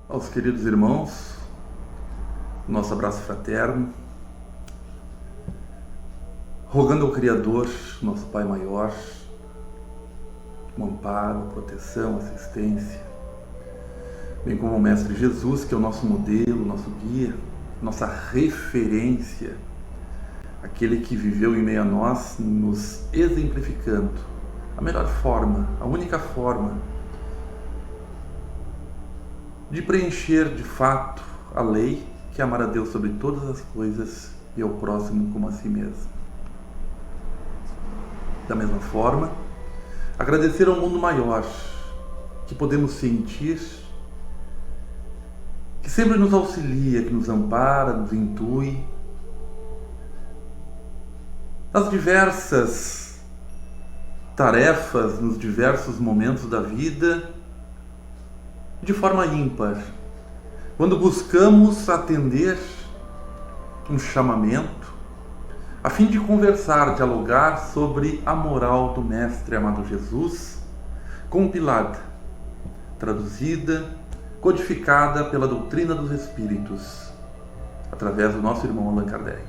Aos queridos irmãos, nosso abraço fraterno, rogando ao Criador, nosso Pai Maior, um amparo, proteção, assistência, bem como o Mestre Jesus, que é o nosso modelo, nosso guia, nossa referência, aquele que viveu em meio a nós, nos exemplificando a melhor forma, a única forma de preencher de fato a lei, que é amar a Deus sobre todas as coisas e ao próximo como a si mesmo. Da mesma forma, agradecer ao mundo maior que podemos sentir, que sempre nos auxilia, que nos ampara, nos intui nas diversas tarefas, nos diversos momentos da vida, de forma ímpar, quando buscamos atender um chamamento, a fim de conversar, dialogar sobre a moral do Mestre amado Jesus, compilada, traduzida, codificada pela doutrina dos Espíritos, através do nosso irmão Allan Kardec.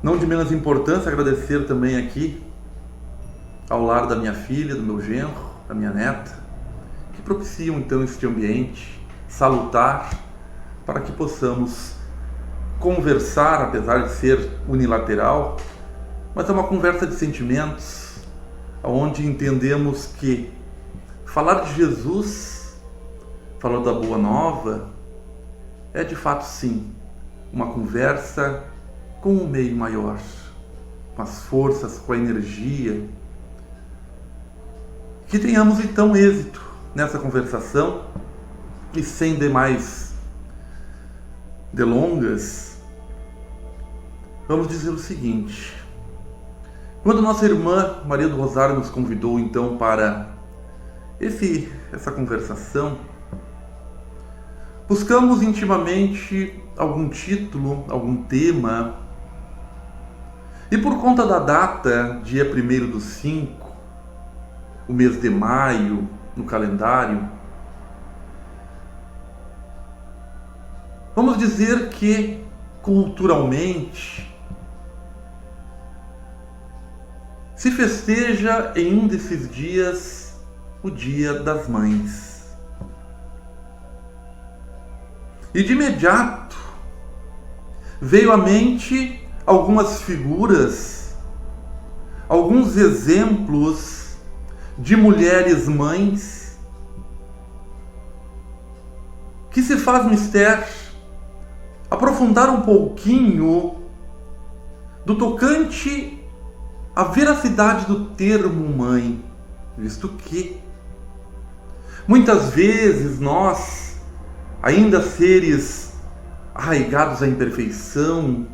Não de menos importância, agradecer também aqui ao lar da minha filha, do meu genro, da minha neta, que propiciam então este ambiente salutar para que possamos conversar, apesar de ser unilateral, mas é uma conversa de sentimentos, onde entendemos que falar de Jesus, falar da Boa Nova, é de fato sim uma conversa com um meio maior, com as forças, com a energia. Que tenhamos então êxito nessa conversação e sem demais delongas, vamos dizer o seguinte: quando nossa irmã Maria do Rosário nos convidou então para essa conversação, buscamos intimamente algum título, algum tema, e por conta da data, dia 1º/5, o mês de maio no calendário, vamos dizer que culturalmente se festeja em um desses dias o Dia das Mães. E de imediato veio à mente algumas figuras, alguns exemplos de mulheres mães que se faz mister aprofundar um pouquinho do tocante à veracidade do termo mãe, visto que muitas vezes nós, ainda seres arraigados à imperfeição,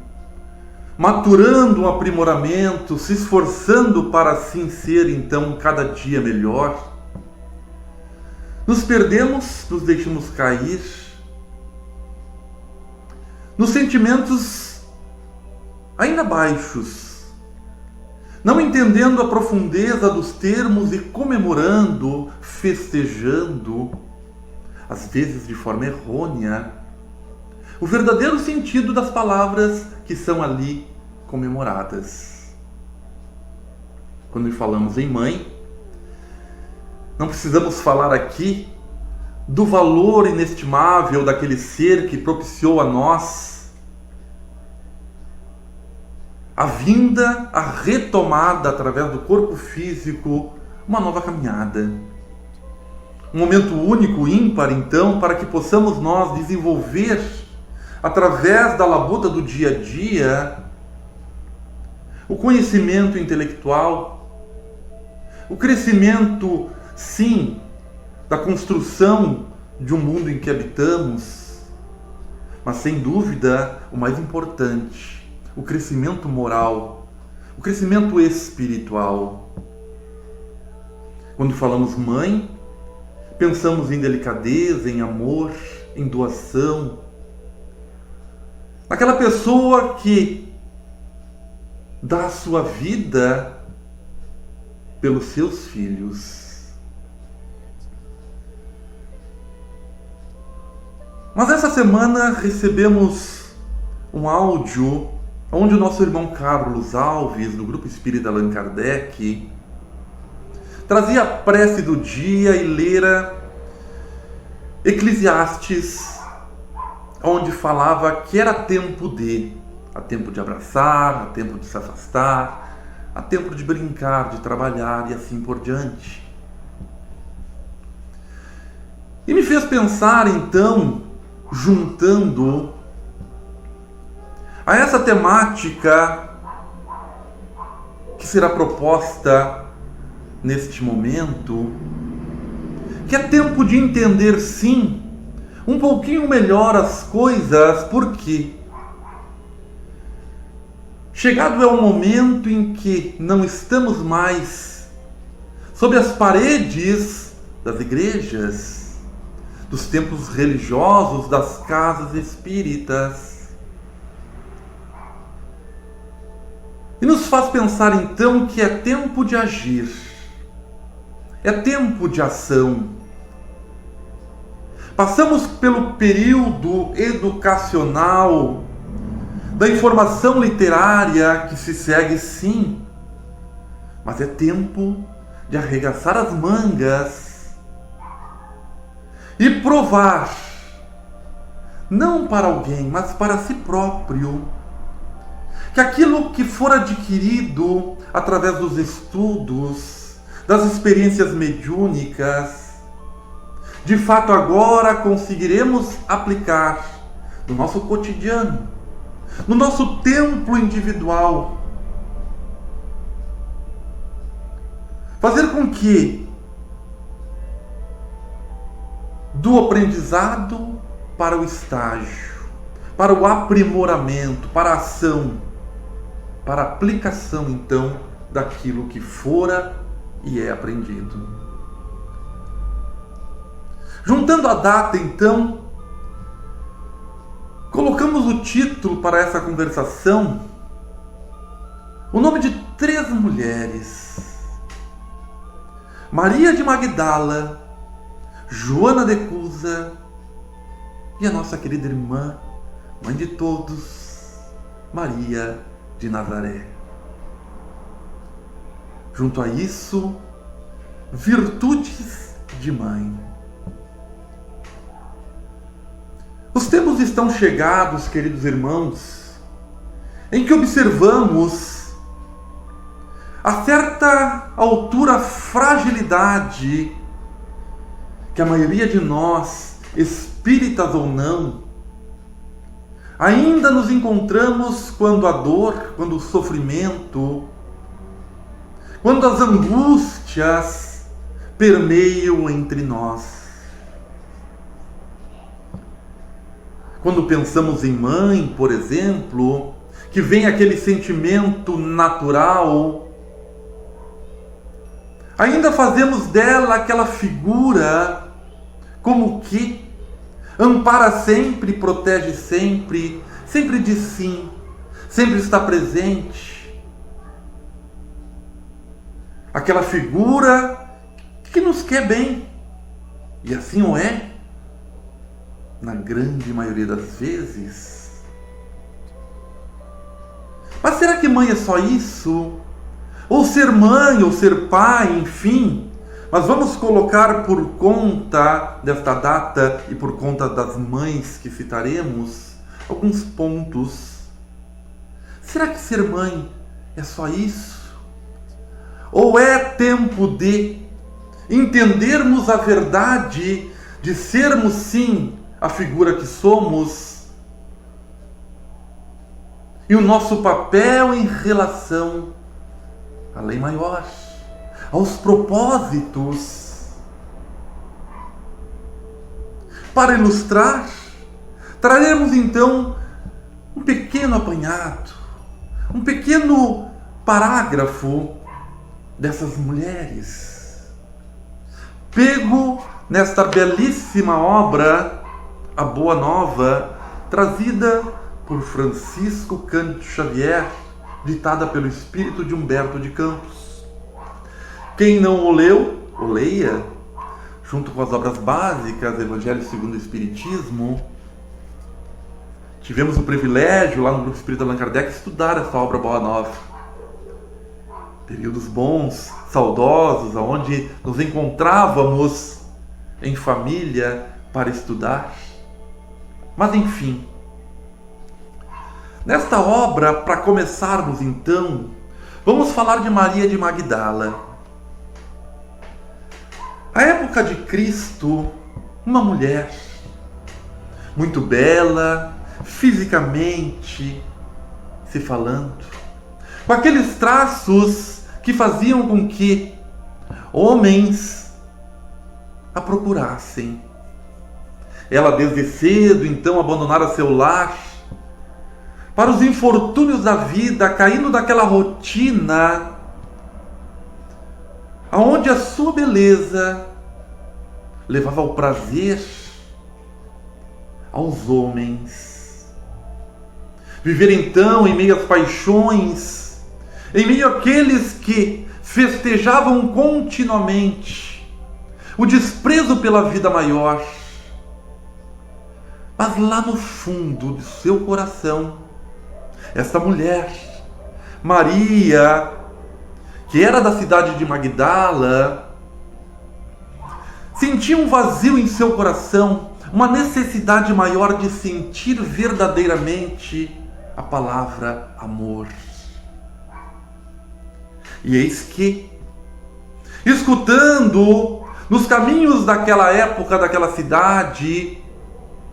maturando um aprimoramento, se esforçando para assim ser então cada dia melhor, nos perdemos, nos deixamos cair nos sentimentos ainda baixos, não entendendo a profundeza dos termos e comemorando, festejando, às vezes de forma errônea, o verdadeiro sentido das palavras que são ali comemoradas. Quando falamos em mãe, não precisamos falar aqui do valor inestimável daquele ser que propiciou a nós a vinda, a retomada através do corpo físico, uma nova caminhada. Um momento único, ímpar, então, para que possamos nós desenvolver, através da labuta do dia a dia, o conhecimento intelectual, o crescimento, sim, da construção de um mundo em que habitamos, mas sem dúvida o mais importante, o crescimento moral, o crescimento espiritual. Quando falamos mãe, pensamos em delicadeza, em amor, em doação, naquela pessoa que dá a sua vida pelos seus filhos. Mas essa semana recebemos um áudio onde o nosso irmão Carlos Alves, do Grupo Espírita Allan Kardec, trazia a prece do dia e lera Eclesiastes, onde falava que era tempo há tempo de abraçar, há tempo de se afastar, há tempo de brincar, de trabalhar e assim por diante. E me fez pensar então, juntando a essa temática que será proposta neste momento, que é tempo de entender sim, um pouquinho melhor as coisas, porque chegado é o momento em que não estamos mais sob as paredes das igrejas, dos templos religiosos, das casas espíritas. E nos faz pensar então que é tempo de agir, é tempo de ação. Passamos pelo período educacional da informação literária que se segue sim, mas é tempo de arregaçar as mangas e provar, não para alguém, mas para si próprio, que aquilo que for adquirido através dos estudos, das experiências mediúnicas, de fato agora conseguiremos aplicar no nosso cotidiano, no nosso templo individual. Fazer com que do aprendizado para o estágio, para o aprimoramento, para a ação, para a aplicação então daquilo que fora e é aprendido. Juntando a data então, colocamos o título para essa conversação, o nome de 3 mulheres: Maria de Magdala, Joana de Cusa e a nossa querida irmã, mãe de todos, Maria de Nazaré. Junto a isso, virtudes de mãe. Os tempos estão chegados, queridos irmãos, em que observamos a certa altura a fragilidade que a maioria de nós, espíritas ou não, ainda nos encontramos quando a dor, quando o sofrimento, quando as angústias permeiam entre nós. Quando pensamos em mãe, por exemplo, que vem aquele sentimento natural, ainda fazemos dela aquela figura como que ampara sempre, protege sempre, sempre diz sim, sempre está presente. Aquela figura que nos quer bem, e assim o é, na grande maioria das vezes. Mas será que mãe é só isso? Ou ser mãe, ou ser pai, enfim. Mas vamos colocar por conta desta data e por conta das mães que citaremos, alguns pontos. Será que ser mãe é só isso? Ou é tempo de entendermos a verdade, de sermos sim a figura que somos e o nosso papel em relação à lei maior, aos propósitos? Para ilustrar, traremos então um pequeno apanhado, um pequeno parágrafo dessas mulheres, pego nesta belíssima obra, A Boa Nova, trazida por Francisco Cândido Xavier, ditada pelo espírito de Humberto de Campos. Quem não o leu, o leia, junto com as obras básicas, Evangelho segundo o Espiritismo, tivemos o privilégio, lá no Grupo Espírita Allan Kardec, de estudar essa obra Boa Nova. Períodos bons, saudosos, onde nos encontrávamos em família para estudar. Mas enfim, nesta obra, para começarmos então, vamos falar de Maria de Magdala. A época de Cristo, uma mulher muito bela, fisicamente se falando, com aqueles traços que faziam com que homens a procurassem. Ela desde cedo então abandonara seu lar para os infortúnios da vida, caindo daquela rotina aonde a sua beleza levava ao prazer aos homens. Viver então em meio às paixões, em meio àqueles que festejavam continuamente o desprezo pela vida maior. Mas lá no fundo de seu coração, esta mulher, Maria, que era da cidade de Magdala, sentia um vazio em seu coração, uma necessidade maior de sentir verdadeiramente a palavra amor. E eis que, escutando nos caminhos daquela época, daquela cidade,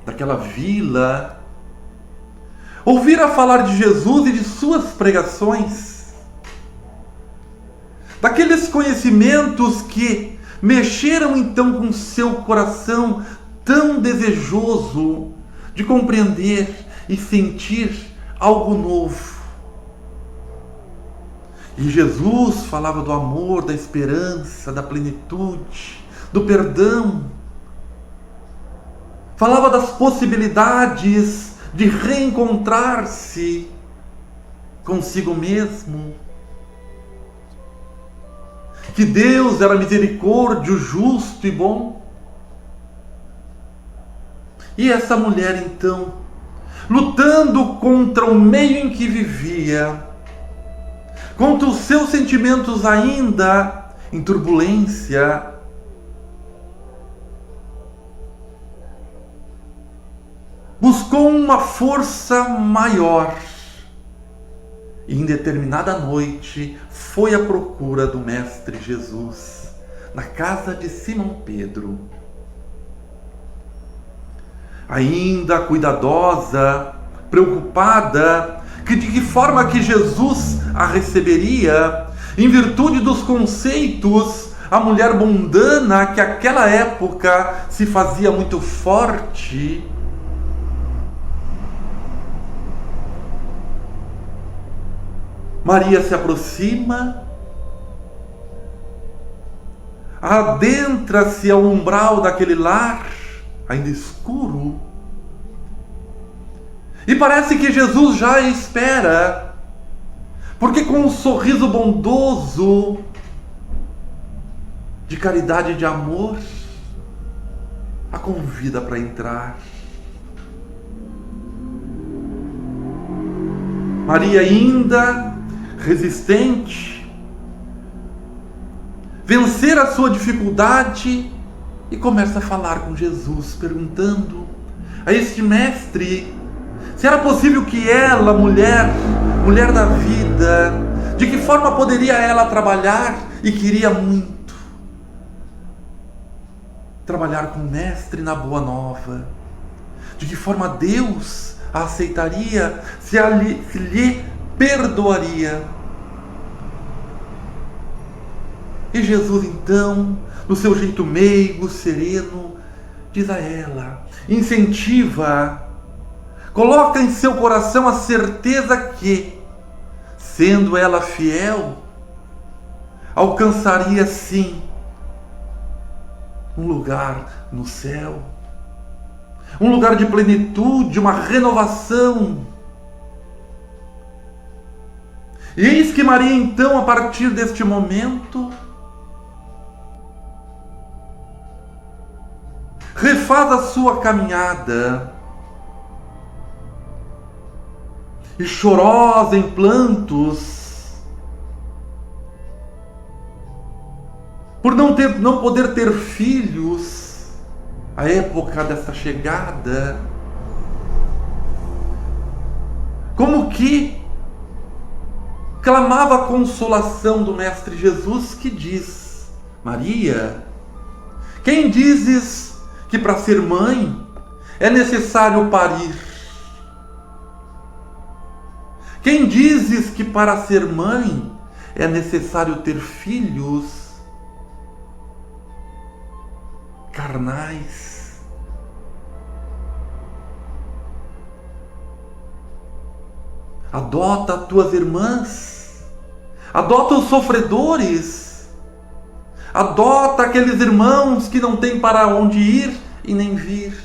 daquela vila, ouvira falar de Jesus e de suas pregações, daqueles conhecimentos que mexeram então com seu coração tão desejoso de compreender e sentir algo novo. E Jesus falava do amor, da esperança, da plenitude, do perdão. Falava das possibilidades de reencontrar-se consigo mesmo. Que Deus era misericórdio, justo e bom. E essa mulher então, lutando contra o meio em que vivia, contra os seus sentimentos ainda em turbulência, buscou uma força maior e em determinada noite foi à procura do Mestre Jesus na casa de Simão Pedro. Ainda cuidadosa, preocupada, de que forma que Jesus a receberia, em virtude dos conceitos, a mulher mundana que naquela época se fazia muito forte. Maria se aproxima, adentra-se ao umbral daquele lar, ainda escuro, e parece que Jesus já a espera, porque com um sorriso bondoso, de caridade e de amor, a convida para entrar. Maria ainda resistente, vencer a sua dificuldade e começa a falar com Jesus, perguntando a este mestre se era possível que ela, mulher da vida, de que forma poderia ela trabalhar, e queria muito trabalhar com o mestre na Boa Nova, de que forma Deus a aceitaria, se lhe perdoaria. E Jesus então, no seu jeito meigo, sereno, diz a ela, incentiva, coloca em seu coração a certeza que, sendo ela fiel, alcançaria sim um lugar no céu, um lugar de plenitude, uma renovação. E eis que Maria então, a partir deste momento, refaz a sua caminhada, e chorosa em plantos, por não poder ter filhos à época desta chegada, como que clamava a consolação do Mestre Jesus, que diz: Maria, quem dizes que para ser mãe é necessário parir? Quem dizes que para ser mãe é necessário ter filhos carnais? Adota as tuas irmãs, adota os sofredores, adota aqueles irmãos que não têm para onde ir e nem vir.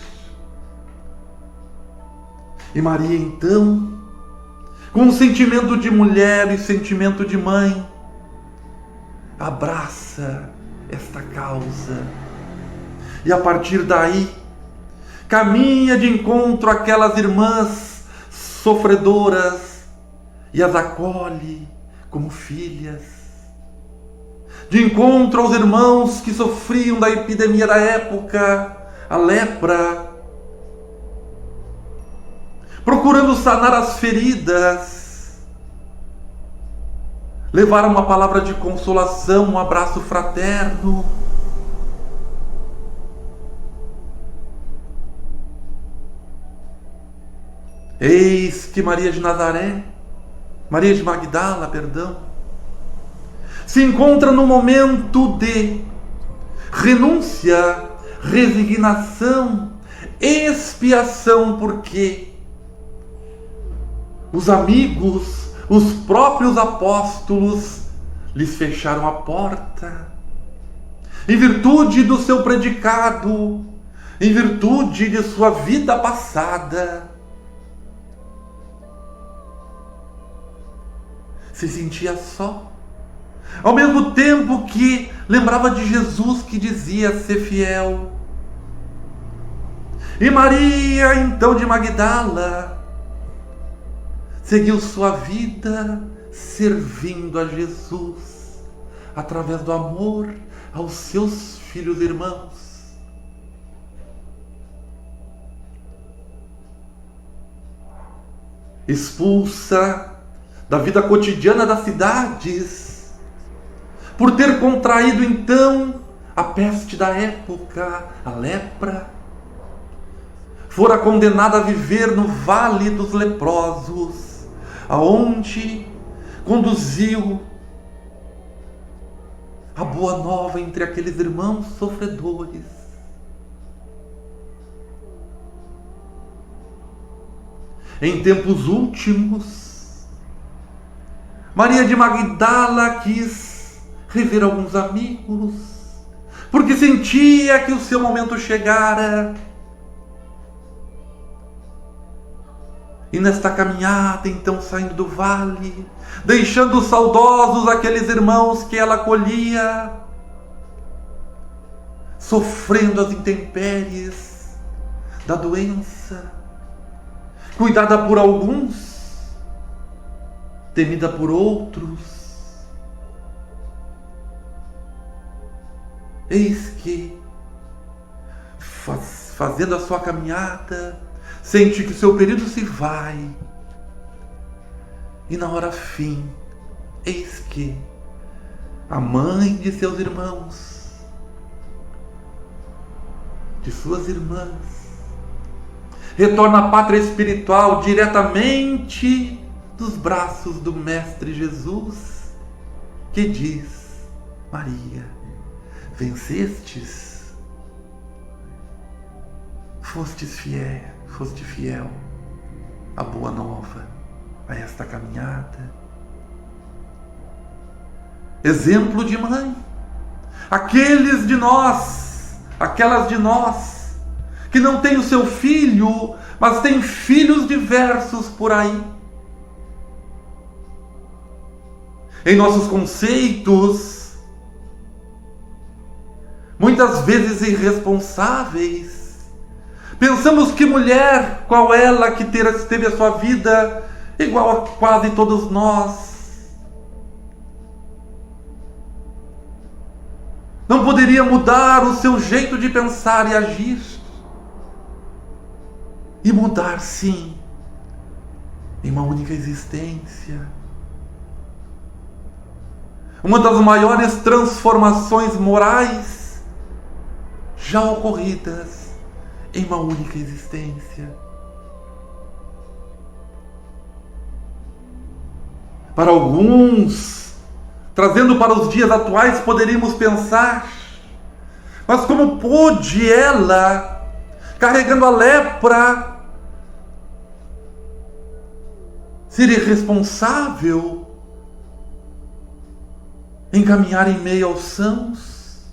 E Maria, então, com um sentimento de mulher e sentimento de mãe, abraça esta causa. E a partir daí, caminha de encontro àquelas irmãs sofredoras e as acolhe como filhas. De encontro aos irmãos que sofriam da epidemia da época, a lepra, procurando sanar as feridas, levar uma palavra de consolação, um abraço fraterno. Eis que Maria de Magdala, se encontra no momento de renúncia, resignação, expiação, porque os amigos, os próprios apóstolos, lhes fecharam a porta, em virtude do seu predicado, em virtude de sua vida passada. Se sentia só, ao mesmo tempo que lembrava de Jesus, que dizia ser fiel. E Maria, então, de Magdala, seguiu sua vida servindo a Jesus, através do amor aos seus filhos e irmãos. Expulsa da vida cotidiana das cidades, por ter contraído então a peste da época, a lepra, fora condenada a viver no vale dos leprosos, aonde conduziu a boa nova entre aqueles irmãos sofredores. Em tempos últimos, Maria de Magdala quis rever alguns amigos, porque sentia que o seu momento chegara. E nesta caminhada, então, saindo do vale, deixando saudosos aqueles irmãos que ela acolhia, sofrendo as intempéries da doença, cuidada por alguns, temida por outros. Eis que, fazendo a sua caminhada, sente que seu período se vai, e na hora fim, eis que a mãe de seus irmãos, de suas irmãs, retorna à pátria espiritual diretamente dos braços do Mestre Jesus, que diz: Maria, vencestes, foste fiel à boa nova, a esta caminhada. Exemplo de mãe. Aqueles de nós, aquelas de nós, que não têm o seu filho, mas têm filhos diversos por aí. Em nossos conceitos, muitas vezes irresponsáveis, pensamos que mulher, qual ela que teve a sua vida igual a quase todos nós. Não poderia mudar o seu jeito de pensar e agir. E mudar, sim, em uma única existência. Uma das maiores transformações morais já ocorridas em uma única existência. Para alguns, trazendo para os dias atuais, poderíamos pensar: mas como pôde ela, carregando a lepra, ser irresponsável em caminhar em meio aos sãos?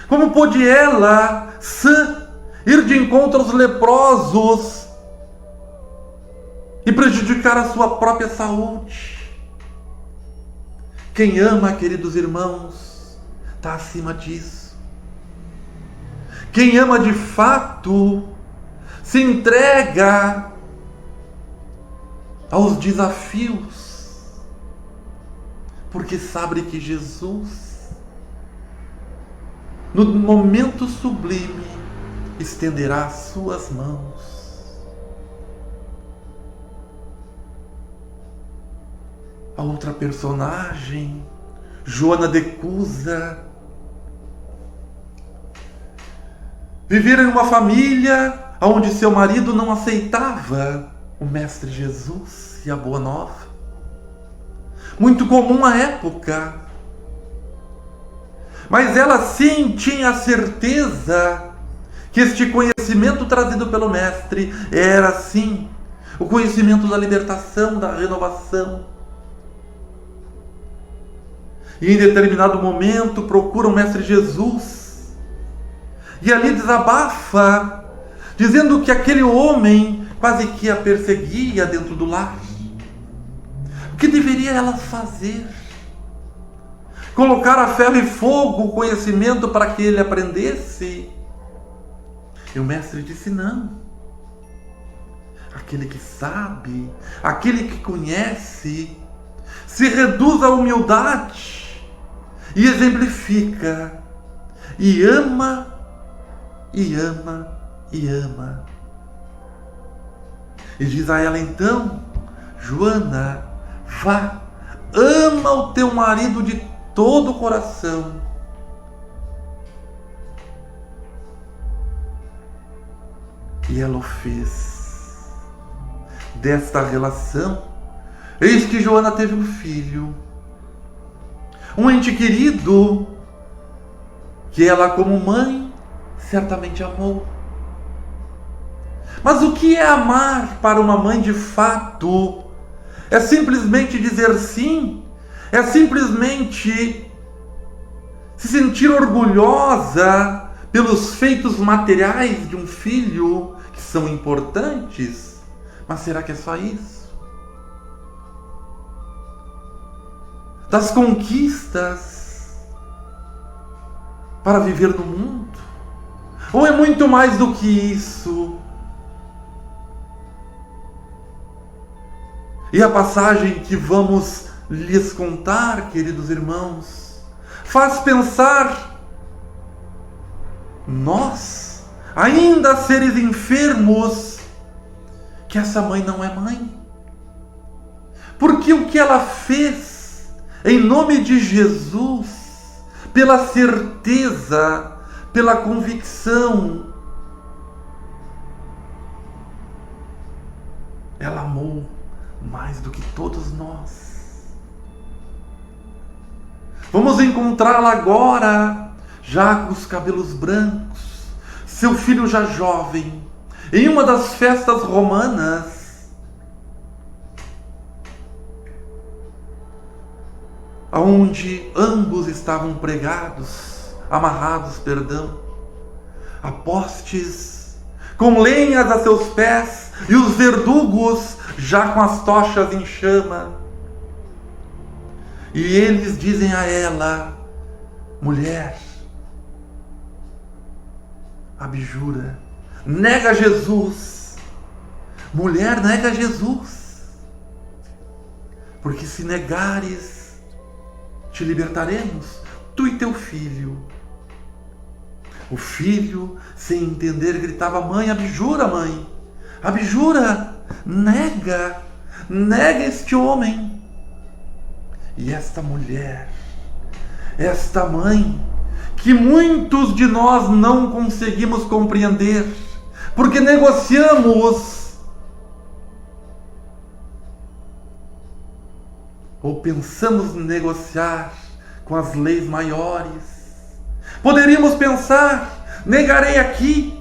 Como pôde ela, sã, ir de encontro aos leprosos e prejudicar a sua própria saúde? Quem ama, queridos irmãos, está acima disso. Quem ama de fato se entrega aos desafios, porque sabe que Jesus, no momento sublime, estenderá as suas mãos. A outra personagem, Joana de Cusa, vivia em uma família onde seu marido não aceitava o Mestre Jesus e a Boa Nova. Muito comum à época. Mas ela sim tinha a certeza que este conhecimento trazido pelo Mestre era sim o conhecimento da libertação, da renovação. E em determinado momento procura o Mestre Jesus e ali desabafa, dizendo que aquele homem quase que a perseguia dentro do lar. O que deveria ela fazer? Colocar a ferro e fogo o conhecimento para que ele aprendesse? E o Mestre disse: não. Aquele que sabe, aquele que conhece, se reduz à humildade e exemplifica, e ama, e ama, e ama. E diz a ela então: Joana, vá, ama o teu marido de todo o coração. E ela o fez. Desta relação, eis que Joana teve um filho, um ente querido, que ela como mãe certamente amou. Mas o que é amar para uma mãe de fato? É simplesmente dizer sim? É simplesmente se sentir orgulhosa pelos feitos materiais de um filho, que são importantes? Mas será que é só isso? Das conquistas para viver no mundo? Ou é muito mais do que isso? E a passagem que vamos lhes contar, queridos irmãos, faz pensar nós, ainda seres enfermos, que essa mãe não é mãe. Porque o que ela fez em nome de Jesus, pela certeza, pela convicção, ela amou mais do que todos nós. Vamos encontrá-la agora, já com os cabelos brancos, seu filho já jovem, em uma das festas romanas, onde ambos estavam amarrados, a postes, com lenhas a seus pés, e os verdugos já com as tochas em chama. E eles dizem a ela: mulher, abjura, nega Jesus. Mulher, nega Jesus. porque se negares, te libertaremos, tu e teu filho. O filho, sem entender, gritava: mãe, abjura, mãe, abjura, nega este homem. E esta mulher, esta mãe, que muitos de nós não conseguimos compreender, porque negociamos ou pensamos negociar com as leis maiores. Poderíamos pensar: negarei aqui,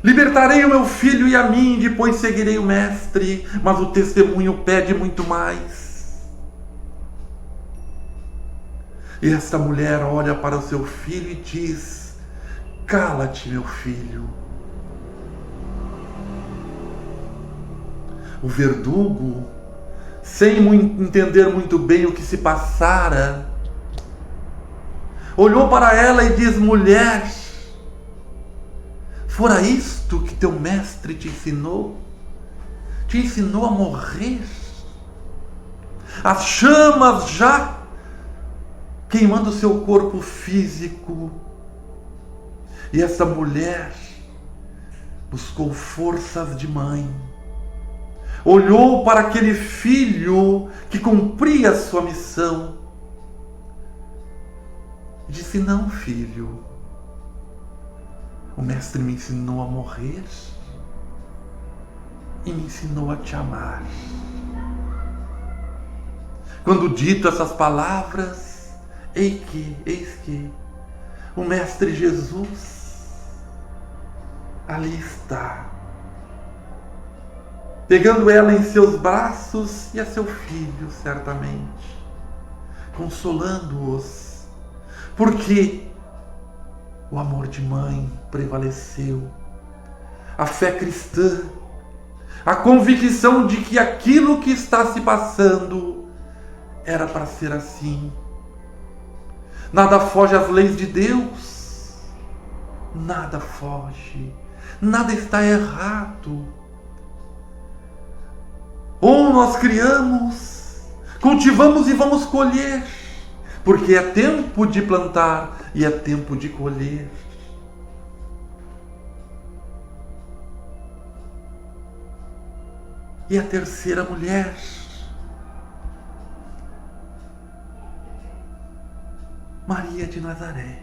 libertarei o meu filho e a mim, depois seguirei o mestre, mas o testemunho pede muito mais. E esta mulher olha para o seu filho e diz: cala-te, meu filho. O verdugo, sem entender muito bem o que se passara, olhou para ela e diz: mulher, fora isto que teu mestre te ensinou? Te ensinou a morrer? As chamas já queimando seu corpo físico. E essa mulher buscou forças de mãe. Olhou para aquele filho que cumpria a sua missão e disse: não, filho, o mestre me ensinou a morrer e me ensinou a te amar. Quando dito essas palavras, eis que o mestre Jesus ali está, pegando ela em seus braços e a seu filho, certamente, consolando-os, porque o amor de mãe prevaleceu, a fé cristã, a convicção de que aquilo que está se passando era para ser assim. Nada foge às leis de Deus, nada foge, nada está errado. Ou nós criamos, cultivamos e vamos colher, porque é tempo de plantar e é tempo de colher. E a terceira mulher, Maria de Nazaré.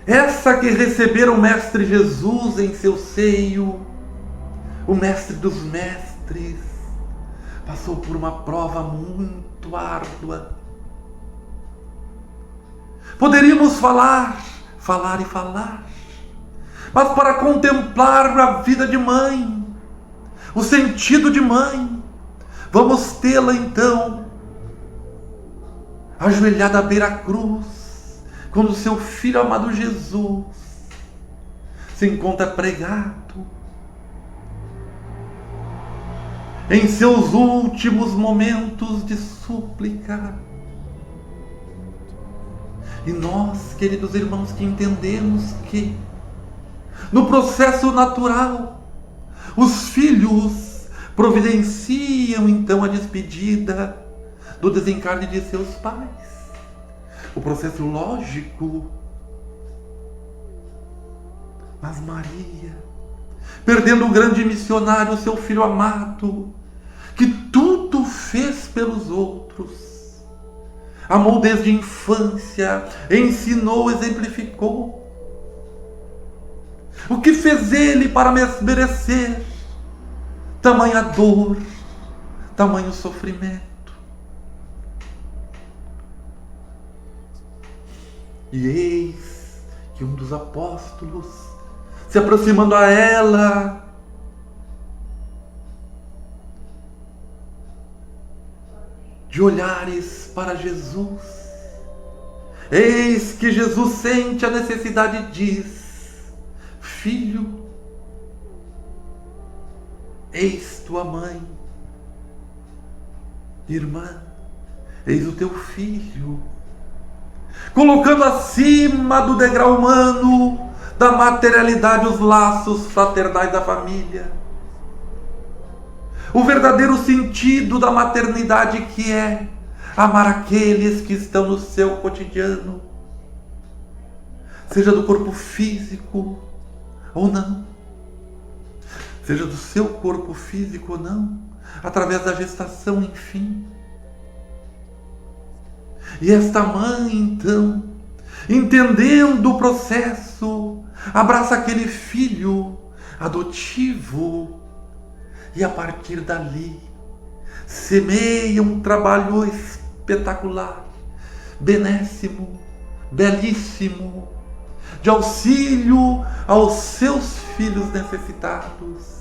Essa que recebera o Mestre Jesus em seu seio, o Mestre dos Mestres, passou por uma prova muito árdua. Poderíamos falar, mas para contemplar a vida de mãe, o sentido de mãe, vamos tê-la então ajoelhada à beira-cruz, quando seu filho amado Jesus se encontra pregado em seus últimos momentos de súplica. E nós, queridos irmãos, que entendemos que no processo natural os filhos providenciam então a despedida do desencarne de seus pais, o processo lógico. Mas Maria, perdendo o grande missionário, seu filho amado, que tudo fez pelos outros, amou desde a infância, ensinou, exemplificou. O que fez ele para merecer tamanha dor, tamanho sofrimento? E eis que um dos apóstolos, se aproximando a ela, de olhares para Jesus, eis que Jesus sente a necessidade e diz: filho, eis tua mãe, irmã, eis o teu filho, colocando acima do degrau humano, da materialidade, os laços fraternais da família. o verdadeiro sentido da maternidade, que é amar aqueles que estão no seu cotidiano, seja do corpo físico ou não, seja do seu corpo físico ou não, através da gestação, enfim. E esta mãe, então, entendendo o processo, abraça aquele filho adotivo e, a partir dali, semeia um trabalho espetacular, benéssimo, belíssimo, de auxílio aos seus filhos necessitados.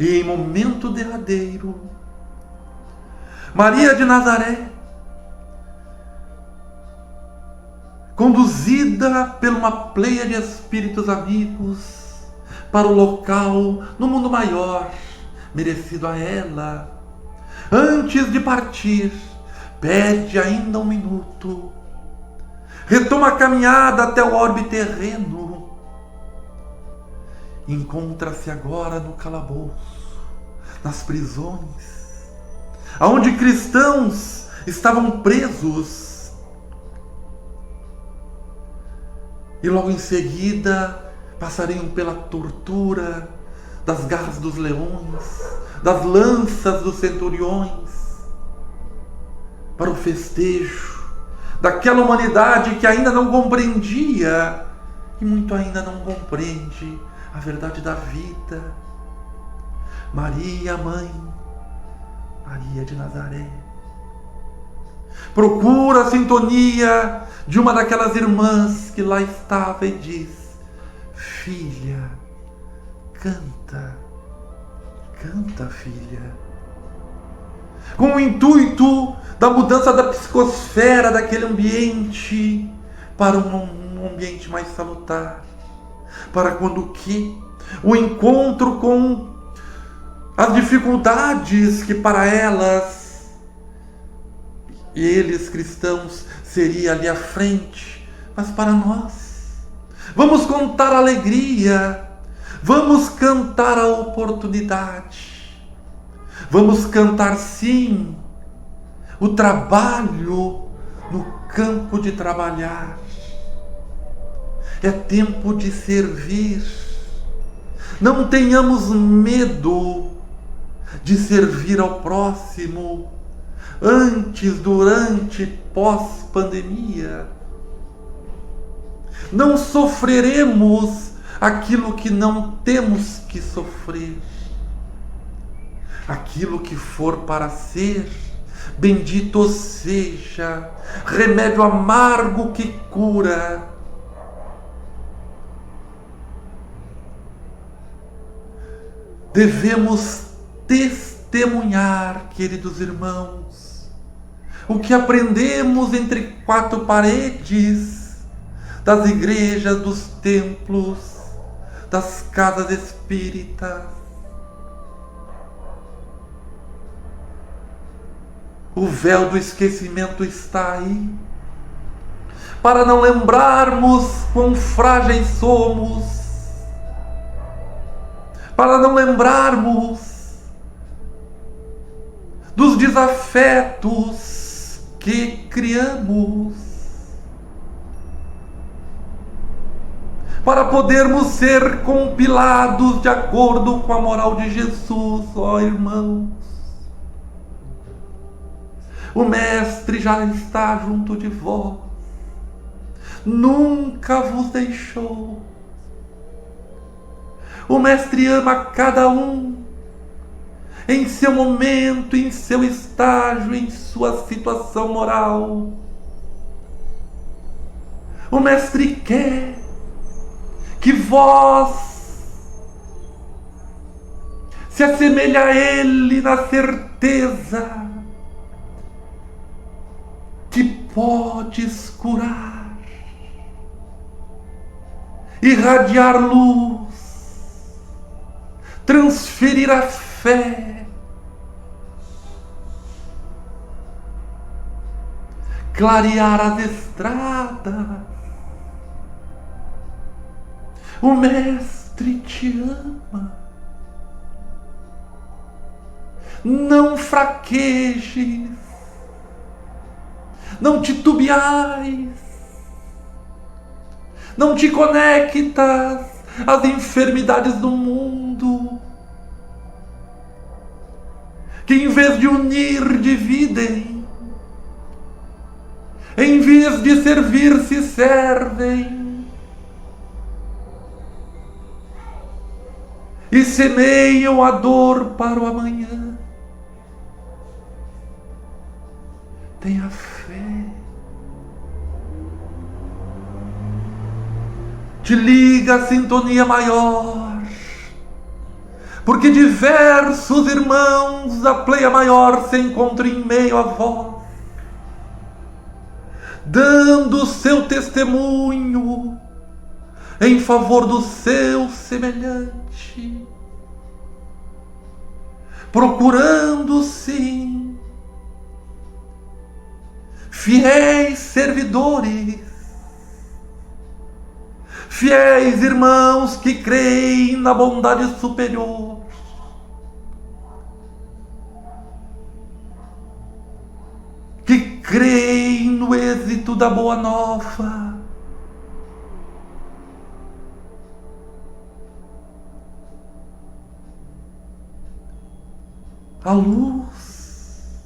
E em momento derradeiro, Maria de Nazaré, conduzida por uma pleia de espíritos amigos para o local no mundo maior, merecido a ela, antes de partir, pede ainda um minuto, retoma a caminhada até o orbe terreno, encontra-se agora no calabouço, nas prisões, aonde cristãos estavam presos, e logo em seguida passariam pela tortura das garras dos leões, das lanças dos centuriões, para o festejo daquela humanidade que ainda não compreendia, e muito ainda não compreende, a verdade da vida. Maria, mãe, Maria de Nazaré, procura a sintonia de uma daquelas irmãs que lá estava e diz: filha, canta, canta, filha. Com o intuito da mudança da psicosfera daquele ambiente para um ambiente mais salutar, para quando que o encontro com as dificuldades que para elas e eles cristãos seria ali à frente, mas para nós vamos contar a alegria, vamos cantar a oportunidade, vamos cantar sim o trabalho no campo de trabalhar. É tempo de servir. Não tenhamos medo de servir ao próximo, antes, durante, pós-pandemia. Não sofreremos aquilo que não temos que sofrer. Aquilo que for para ser, bendito seja, remédio amargo que cura. Devemos testemunhar, queridos irmãos, o que aprendemos entre quatro paredes das igrejas, dos templos, das casas espíritas. O véu do esquecimento está aí, para não lembrarmos quão frágeis somos, para não lembrarmos dos desafetos que criamos, para podermos ser compilados de acordo com a moral de Jesus, ó irmãos. O Mestre já está junto de vós, nunca vos deixou. O Mestre ama cada um em seu momento, em seu estágio, em sua situação moral. O Mestre quer que vós se assemelhe a Ele na certeza que podes curar, irradiar luz, transferir a fé, clarear as estradas. O Mestre te ama. Não fraquejes, não titubeais, não te conectas às enfermidades do mundo, que em vez de unir, dividem, em vez de servir, se servem, e semeiam a dor para o amanhã. Tenha fé. Te liga a sintonia maior, porque diversos irmãos da pleia maior se encontram em meio a vós, dando seu testemunho em favor do seu semelhante, procurando sim fiéis servidores, fiéis irmãos que creem na bondade superior, que creem no êxito da boa nova, a luz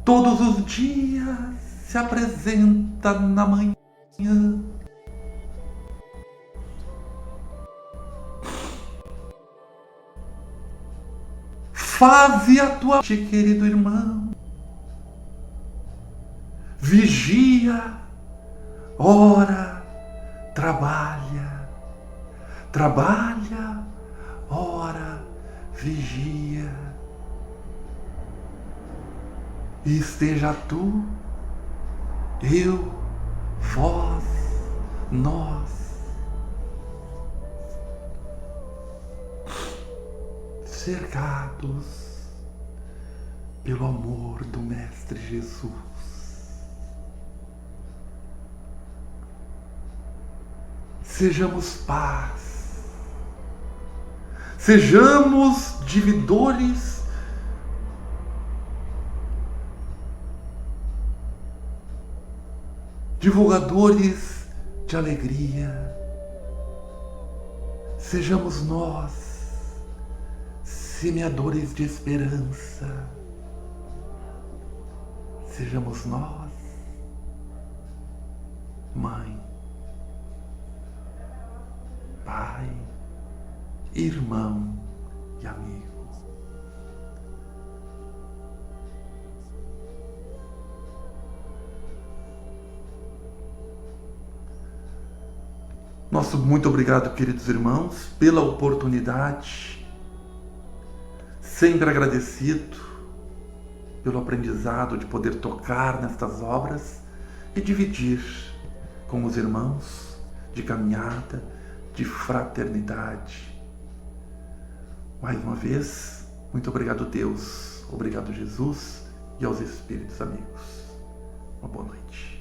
todos os dias se apresenta na manhã. Faze a tua parte, querido irmão. Vigia, ora, trabalha. Trabalha, ora, vigia. E esteja tu, eu, vós, nós, cercados pelo amor do Mestre Jesus. Sejamos paz, sejamos dividores divulgadores de alegria. Sejamos nós semeadores de esperança. Sejamos nós, mãe, pai, irmão e amigo. Nosso muito obrigado, queridos irmãos, pela oportunidade, sempre agradecido pelo aprendizado de poder tocar nestas obras e dividir com os irmãos de caminhada, de fraternidade. Mais uma vez, muito obrigado, Deus, obrigado, Jesus, e aos Espíritos amigos. Uma boa noite.